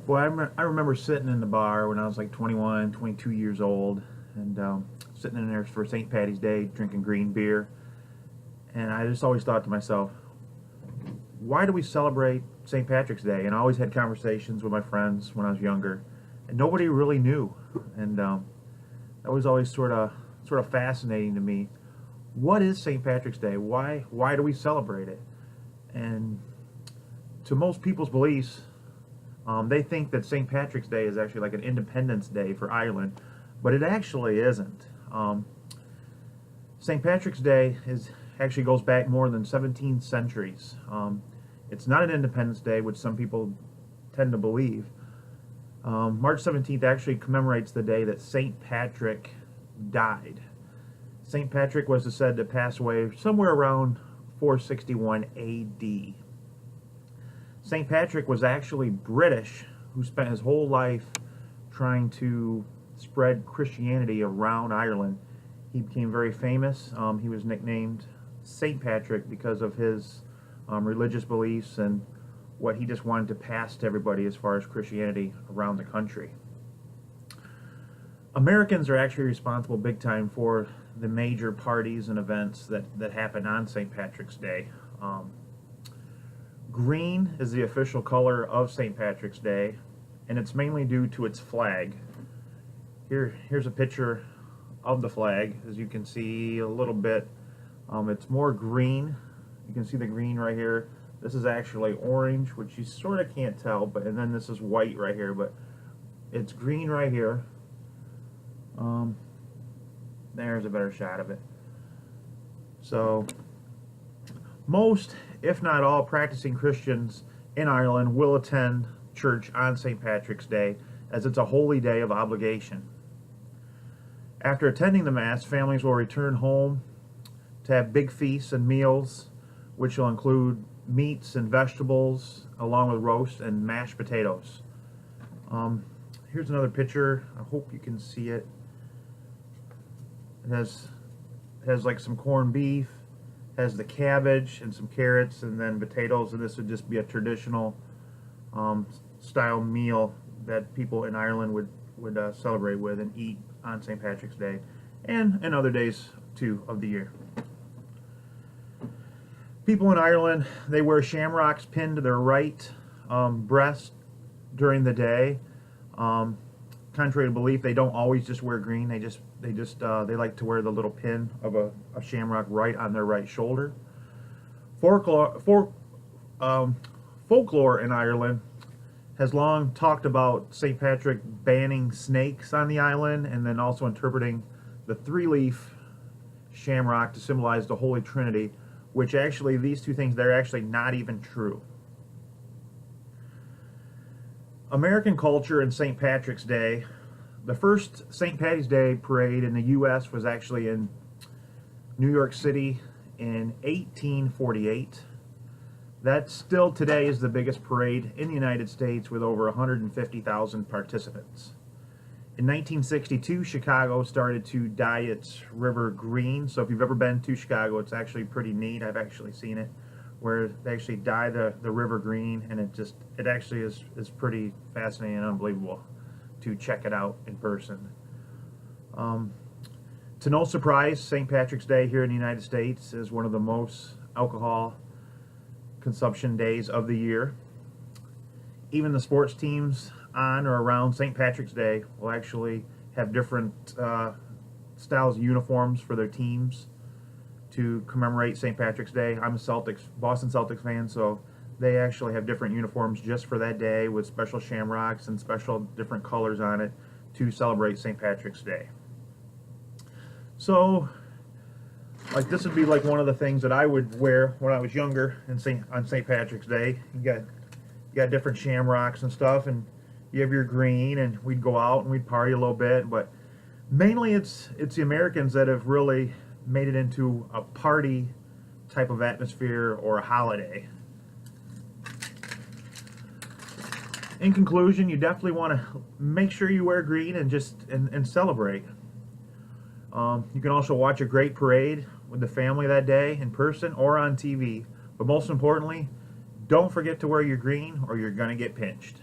Boy, I remember sitting in the bar when I was like 21, 22 years old, and sitting in there for St. Patty's Day, drinking green beer. And I just always thought to myself, why do we celebrate St. Patrick's Day? And I always had conversations with my friends when I was younger, and nobody really knew. And that was always sort of fascinating to me. What is St. Patrick's Day? Why do we celebrate it? And to most people's beliefs, they think that St. Patrick's Day is actually like an Independence Day for Ireland, but it actually isn't. St. Patrick's Day actually goes back more than 17 centuries. It's not an Independence Day, which some people tend to believe. March 17th actually commemorates the day that St. Patrick died. St. Patrick was said to pass away somewhere around 461 AD. St. Patrick was actually British, who spent his whole life trying to spread Christianity around Ireland. He became very famous. He was nicknamed St. Patrick because of his religious beliefs and what he just wanted to pass to everybody as far as Christianity around the country. Americans are actually responsible big time for the major parties and events that happen on St. Patrick's Day. Green is the official color of St. Patrick's Day, and it's mainly due to its flag. Here's a picture of the flag. As you can see a little bit, it's more green. You can see the green right here. This is actually orange, which you sort of can't tell, and then this is white right here, but it's green right here. There's a better shot of it. So most, if not all, practicing Christians in Ireland will attend church on St. Patrick's Day, as it's a holy day of obligation. After attending the Mass, families will return home to have big feasts and meals, which will include meats and vegetables, along with roast and mashed potatoes. Here's another picture. I hope you can see it. It has like some corned beef, has the cabbage and some carrots, and then potatoes, and this would just be a traditional style meal that people in Ireland would celebrate with and eat on St. Patrick's Day, and other days too of the year. People in Ireland, they wear shamrocks pinned to their right breast during the day. Contrary to belief, they don't always just wear green. They like to wear the little pin of a shamrock right on their right shoulder. Folklore in Ireland has long talked about St. Patrick banning snakes on the island, and then also interpreting the three-leaf shamrock to symbolize the Holy Trinity, which actually, these two things, they're actually not even true. American culture and St. Patrick's Day. The first St. Patty's Day parade in the U.S. was actually in New York City in 1848. That still today is the biggest parade in the United States, with over 150,000 participants. In 1962, Chicago started to dye its river green. So if you've ever been to Chicago, it's actually pretty neat. I've actually seen it, where they actually dye the river green, and it actually is pretty fascinating and unbelievable to check it out in person. To no surprise, St. Patrick's Day here in the United States is one of the most alcohol consumption days of the year. Even the sports teams on or around St. Patrick's Day will actually have different styles of uniforms for their teams to commemorate St. Patrick's Day. I'm a Boston Celtics fan, so they actually have different uniforms just for that day with special shamrocks and special different colors on it to celebrate St. Patrick's Day. So, like, this would be like one of the things that I would wear when I was younger on St. Patrick's Day. You got different shamrocks and stuff, and you have your green, and we'd go out and we'd party a little bit, but mainly it's the Americans that have really made it into a party type of atmosphere or a holiday. In conclusion, you definitely want to make sure you wear green and celebrate. You can also watch a great parade with the family that day in person or on TV. But most importantly, don't forget to wear your green or you're going to get pinched.